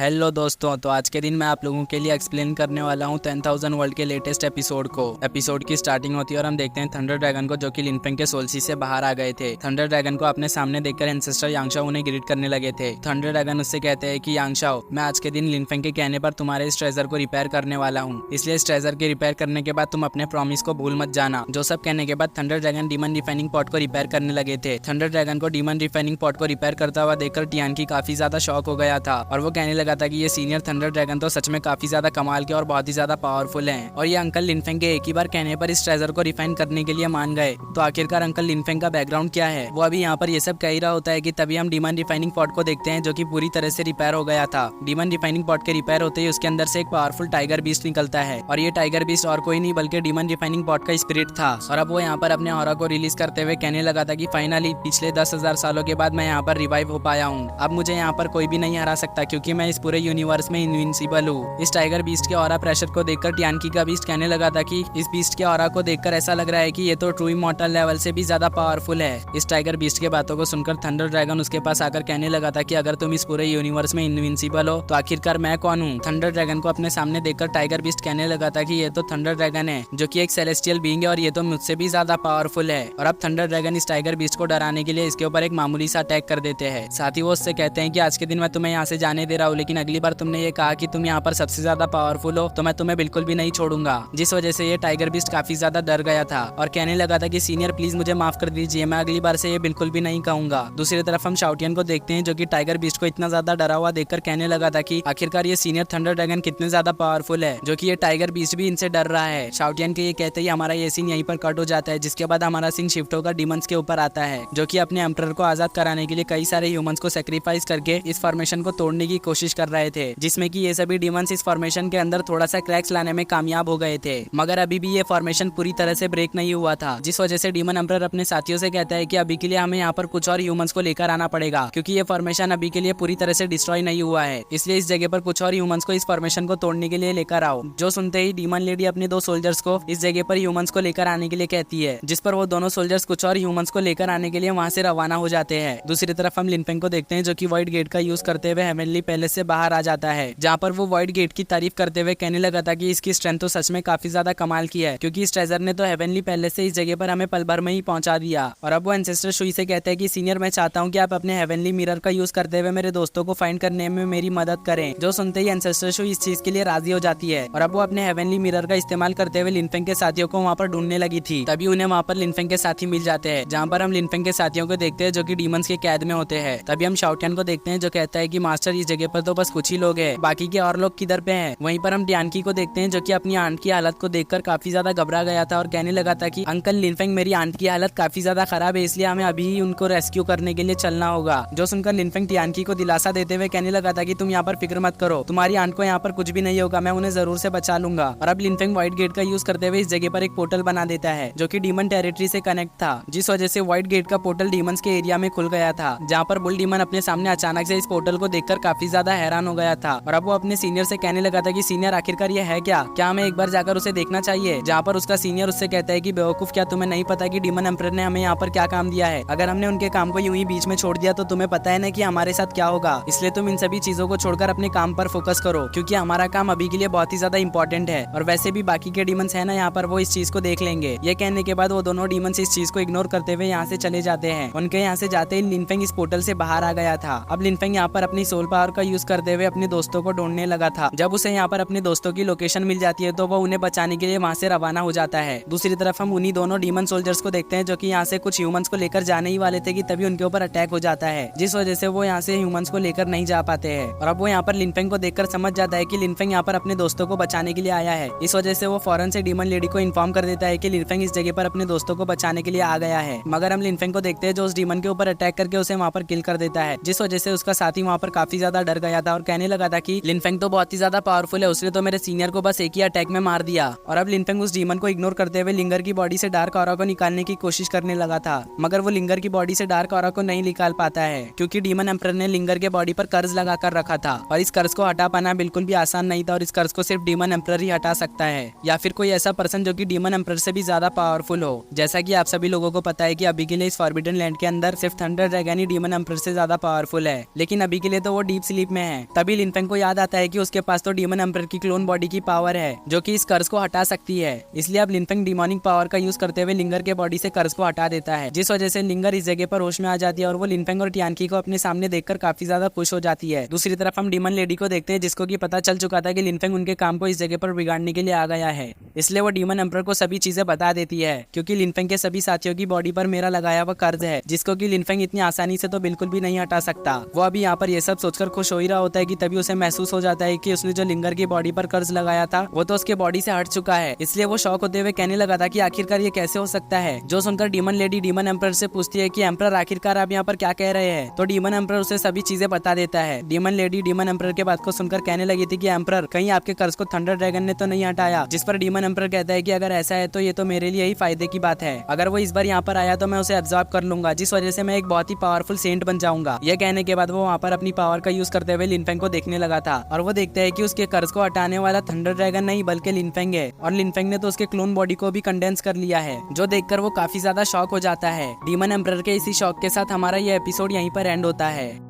Hello दोस्तों, तो आज के दिन मैं आप लोगों के लिए एक्सप्लेन करने वाला हूँ 10,000 वर्ल्ड के लेटेस्ट एपिसोड को। एपिसोड की स्टार्टिंग होती है और हम देखते हैं थंडर ड्रैगन को, जो कि लिनफेंग के सोल्सी से बाहर आ गए थे। थंडर ड्रैगन को अपने सामने देखकर एंसेस्टर यांगशाओ उन्हें ग्रीट करने लगे थे। थंडर ड्रैगन उससे कहते हैं कि यांगशाओ, मैं आज के दिन लिनफेंग के कहने पर तुम्हारे इस ट्रेजर को रिपेयर करने वाला हूँ, इसलिए इस ट्रेजर के रिपेयर करने के बाद तुम अपने प्रॉमिस को भूल मत जाना। जो सब कहने के बाद thunder dragon demon refining pot को रिपेयर करने लगे थे। थंडर ड्रैगन को डीमन रिफाइनिंग पॉट को रिपेयर करता हुआ देखकर टियानकी काफी ज्यादा शॉक हो गया था और वो कहने लगा था कि ये सीनियर थंडर ड्रैगन तो सच में काफी ज्यादा कमाल के और बहुत ही ज्यादा पावरफुल हैं और ये अंकल लिनफेंग के एक ही बार कहने पर इस ट्रेजर को रिफाइन करने के लिए मान गए। तो आखिरकार अंकल लिनफेंग का बैकग्राउंड क्या है, वो अभी यहाँ पर ये सब कह ही रहा होता है कि तभी हम डीमन रिफाइनिंग पॉट को देखते हैं, जो कि पूरी तरह से रिपेयर हो गया था। डीमन रिफाइनिंग पॉट के रिपेयर होते ही उसके अंदर से एक पावरफुल टाइगर बीस्ट निकलता है और ये टाइगर बीस्ट और कोई नहीं बल्कि डीमन रिफाइनिंग पॉट का स्पिरिट था। और अब वो यहाँ पर अपने ऑरा को रिलीज करते हुए कहने लगा था कि फाइनली पिछले 10,000 सालों के बाद मैं यहाँ पर रिवाइव हो पाया हूँ। अब मुझे यहाँ पर कोई भी नहीं हरा सकता क्योंकि मैं इस पूरे यूनिवर्स में इनविंसिबल हूँ। इस टाइगर बीस्ट के ऑरा प्रेशर को देखकर टियानकी का बीस्ट कहने लगा था कि इस बीस्ट के ऑरा को देखकर ऐसा लग रहा है कि ये तो ट्रू इमॉर्टल लेवल से भी ज्यादा पावरफुल है। इस टाइगर बीस्ट के बातों को सुनकर थंडर ड्रैगन उसके पास आकर कहने लगा था कि अगर तुम इस पूरे यूनिवर्स में इनविंसिबल हो तो आखिरकार मैं कौन हूँ। थंडर ड्रैगन को अपने सामने देखकर टाइगर बीस्ट कहने लगा था कि ये तो थंडर ड्रैगन है, जो कि एक सेलेस्टियल बीइंग है और ये तो मुझसे भी ज्यादा पावरफुल है। और अब थंडर ड्रैगन इस टाइगर बीस्ट को डराने के लिए इसके ऊपर एक मामूली सा अटैक कर देते हैं। साथ ही वो उससे कहते हैं कि आज के दिन मैं तुम्हें यहाँ से जाने दे रहा हूँ, लेकिन अगली बार तुमने ये कहा कि तुम यहाँ पर सबसे ज्यादा पावरफुल हो तो मैं तुम्हें बिल्कुल भी नहीं छोड़ूंगा। जिस वजह से ये टाइगर बीस्ट काफी ज्यादा डर गया था और कहने लगा था कि सीनियर प्लीज मुझे माफ कर दीजिए, मैं अगली बार से ये बिल्कुल भी नहीं कहूंगा। दूसरी तरफ हम शाउटियन को देखते हैं, जो कि टाइगर बीस्ट को इतना ज्यादा डरा हुआ देखकर कहने लगा था कि आखिरकार ये सीनियर थंडर ड्रैगन कितने ज्यादा पावरफुल है, जो कि ये टाइगर बीस्ट भी इनसे डर रहा है। शाउटियन के ये कहते ही हमारा ये सीन यहीं पर कट हो जाता है, जिसके बाद हमारा सीन शिफ्ट होकर डीमंस के ऊपर आता है, जो कि अपने एम्परर को आजाद कराने के लिए कई सारे ह्यूमंस को सेक्रीफाइस करके इस फॉर्मेशन को तोड़ने की कोशिश कर रहे थे, जिसमें कि ये सभी डीमंस इस फॉर्मेशन के अंदर थोड़ा सा क्रैक्स लाने में कामयाब हो गए थे, मगर अभी भी ये फॉर्मेशन पूरी तरह से ब्रेक नहीं हुआ था। जिस वजह से डीमन एम्परर अपने साथियों से कहता है कि अभी के लिए हमें यहाँ पर कुछ और ह्यूमंस को लेकर आना पड़ेगा, क्योंकि ये फॉर्मेशन अभी के लिए पूरी तरह से डिस्ट्रॉय नहीं हुआ है, इसलिए इस जगह पर कुछ और ह्यूमंस को इस फॉर्मेशन को तोड़ने के लिए लेकर आओ। जो सुनते ही डीमन लेडी अपने 2 सोल्जर्स को इस जगह पर ह्यूमंस को लेकर आने के लिए कहती है, जिस पर वो दोनों सोल्जर्स कुछ और ह्यूमंस को लेकर आने के लिए वहाँ से रवाना हो जाते हैं। दूसरी तरफ हम लिनफेंग को देखते हैं, जो कि व्हाइट गेट का यूज करते हुए हेवनली पैलेस से बाहर आ जाता है, जहाँ पर वो व्हाइट गेट की तारीफ करते हुए कहने लगा था कि इसकी स्ट्रेंथ तो सच में काफी ज्यादा कमाल की है, क्योंकि इस ट्रेजर ने तो हेवनली पैलेस से इस जगह पर हमें पल भर में ही पहुंचा दिया। और अब वो एंसेस्टर शुई से कहते हैं कि सीनियर, मैं चाहता हूं कि आप अपने हेवनली मिरर का यूज करते हुए मेरे दोस्तों को फाइंड करने में मेरी मदद करें। जो सुनते ही एंसेस्टर शुई इस चीज के लिए राजी हो जाती है और अब वो अपने हेवनली मिरर का इस्तेमाल करते हुए लिनफेंग के साथियों को वहाँ पर ढूंढने लगी थी। तभी उन्हें वहाँ पर लिनफेंग के साथी मिल जाते हैं, जहाँ पर हम लिनफेंग के साथियों को देखते हैं, जो कि डीमंस के कैद में होते हैं। तभी हम शाउटियन को देखते हैं, जो कहता है कि मास्टर, इस जगह पर तो बस कुछ ही लोग हैं, बाकी के और लोग किधर पे हैं। वहीं पर हम टियानकी को देखते हैं, जो कि अपनी आंट की हालत को देखकर काफी ज्यादा घबरा गया था और कहने लगा था कि अंकल लिनफेंग, मेरी आंट की हालत काफी ज्यादा खराब है, इसलिए हमें अभी ही उनको रेस्क्यू करने के लिए चलना होगा। जो सुनकर लिनफेंग टियानकी को दिलासा देते हुए कहने लगा था कि तुम यहाँ पर फिक्र मत करो, तुम्हारी आंट को यहाँ पर कुछ भी नहीं होगा, मैं उन्हें जरूर से बचा लूंगा। और अब लिनफेंग व्हाइट गेट का यूज करते हुए इस जगह पर एक पोर्टल बना देता है, जो कि डीमन टेरिटरी से कनेक्ट था, जिस वजह से व्हाइट गेट का पोर्टल डीमंस के एरिया में खुल गया था, जहाँ पर बुल डीमन अपने सामने अचानक से इस पोर्टल को देखकर काफी ज्यादा हैरान हो गया था। और अब वो अपने सीनियर से कहने लगा था कि सीनियर, आखिरकार ये है क्या हमें एक बार जाकर उसे देखना चाहिए। जहाँ पर उसका सीनियर उससे कहता है कि बेवकूफ, क्या तुम्हें नहीं पता कि डीमन एम्परर ने हमें यहाँ पर क्या काम दिया है? अगर हमने उनके काम को यूं ही बीच में छोड़ दिया तो तुम्हें पता है ना कि हमारे साथ क्या होगा, इसलिए तुम इन सभी चीजों को छोड़कर अपने काम पर फोकस करो, क्योंकि हमारा काम अभी के लिए बहुत ही ज्यादा इंपॉर्टेंट है और वैसे भी बाकी के डीमंस है ना यहाँ पर, वो इस चीज को देख लेंगे। ये कहने के बाद वो दोनों डीमंस इस चीज को इग्नोर करते हुए यहाँ से चले जाते हैं। उनके यहाँ से जाते ही लिनफेंग इस पोर्टल से बाहर आ गया था। अब लिनफेंग यहाँ पर अपनी सोल पावर का यूज करते हुए अपने दोस्तों को ढूंढने लगा था। जब उसे यहाँ पर अपने दोस्तों की लोकेशन मिल जाती है तो वो उन्हें बचाने के लिए वहाँ से रवाना हो जाता है। दूसरी तरफ हम उन्हीं दोनों डीमन सोल्जर्स को देखते हैं, जो कि यहाँ से कुछ ह्यूमंस को लेकर जाने ही वाले थे कि तभी उनके ऊपर अटैक हो जाता है, जिस वजह से वो यहाँ से ह्यूमंस को लेकर नहीं जा पाते हैं। और अब वो यहाँ पर लिनफेंग को देखकर समझ जाता है कि लिनफेंग यहाँ पर अपने दोस्तों को बचाने के लिए आया है। इस वजह से वो फौरन से डीमन लेडी को इन्फॉर्म कर देता है कि लिनफेंग इस जगह पर अपने दोस्तों को बचाने के लिए आ गया है। मगर हम लिनफेंग को देखते हैं, जो उस डीमन के ऊपर अटैक करके उसे वहाँ पर किल कर देता है, जिस वजह से उसका साथी वहाँ पर काफी ज्यादा डर गया था और कहने लगा था कि लिनफेंग तो बहुत ही ज्यादा पावरफुल है, उसने तो मेरे सीनियर को बस एक ही अटैक में मार दिया। और अब लिनफेंग उस डीमन को इग्नोर करते हुए लिंगर की बॉडी से डार्क ऑरा को निकालने की कोशिश करने लगा था, मगर वो लिंगर की बॉडी से डार्क ऑरा को नहीं निकाल पाता है, क्योंकि डीमन एम्परर ने लिंगर के बॉडी पर कर्ज लगा कर रखा था और इस कर्ज को हटा पाना बिल्कुल भी आसान नहीं था और इस कर्ज को सिर्फ डीमन एम्परर ही हटा सकता है, या फिर कोई ऐसा पर्सन जो कि डीमन एम्परर से भी ज्यादा पावरफुल हो। जैसा कि आप सभी लोगों को पता है कि अभी के लिए इस फॉरबिडन लैंड के अंदर सिर्फ थंडर ड्रैगन ही डीमन एम्परर से ज्यादा पावरफुल है, लेकिन अभी के लिए तो वो डीप स्लीप में हैं। तभी लिनफेंग को याद आता है कि उसके पास तो डीमन एम्परर की क्लोन बॉडी की पावर है जो कि इस कर्ज को हटा सकती है। इसलिए अब लिनफेंग डिमोनिक पावर का यूज करते हुए लिंगर के बॉडी से कर्ज को हटा देता है, जिस वजह से लिंगर इस जगह पर होश में आ जाती है और वो लिनफेंग और टियानकी को अपने सामने देखकर काफी ज्यादा खुश हो जाती है। दूसरी तरफ हम डीमन लेडी को देखते हैं, जिसको कि पता चल चुका था कि लिनफेंग उनके काम को इस जगह पर बिगाड़ने के लिए आ गया है। इसलिए वो डीमन एम्परर को सभी चीजें बता देती है, क्योंकि लिनफेंग के सभी साथियों की बॉडी पर मेरा लगाया हुआ कर्ज है, जिसको कि लिनफेंग इतनी आसानी से तो बिल्कुल भी नहीं हटा सकता। वो अभी यहाँ पर ये सब सोचकर खुश हो ही रहा होता है कि तभी उसे महसूस हो जाता है कि उसने जो लिंगर की बॉडी पर कर्ज लगाया था वो तो उसके बॉडी से हट चुका है। इसलिए वो शॉक होते हुए कहने लगा था कि आखिरकार ये कैसे हो सकता है। जो सुनकर डीमन लेडी डीमन एम्परर से पूछती है कि एम्परर आखिरकार आप यहाँ पर क्या कह रहे हैं, तो डीमन एम्परर उसे सभी चीजें बता देता है। डीमन लेडी डीमन एम्परर के बात को सुनकर कहने लगी थी कि एम्परर कहीं आपके कर्ज को थंडर ड्रैगन ने तो नहीं हटाया। जिस पर डीमन एम्परर कहता है कि अगर ऐसा है तो ये तो मेरे लिए ही फायदे की बात है। अगर वो इस बार यहाँ पर आया तो मैं उसे एब्जॉर्ब कर लूंगा, जिस वजह से मैं एक बहुत ही पावरफुल सेंट बन जाऊंगा। यह कहने के बाद वो वहाँ पर अपनी पावर का यूज करते हुए लिनफेंग को देखने लगा था और वो देखता है कि उसके कर्ज को हटाने वाला थंडर ड्रैगन नहीं बल्कि लिनफेंग है, और लिनफेंग ने तो उसके क्लोन बॉडी को भी कंडेंस कर लिया है, जो देखकर वो काफी ज्यादा शॉक हो जाता है। डीमन एम्परर के इसी शॉक के साथ हमारा ये एपिसोड यहीं पर एंड होता है।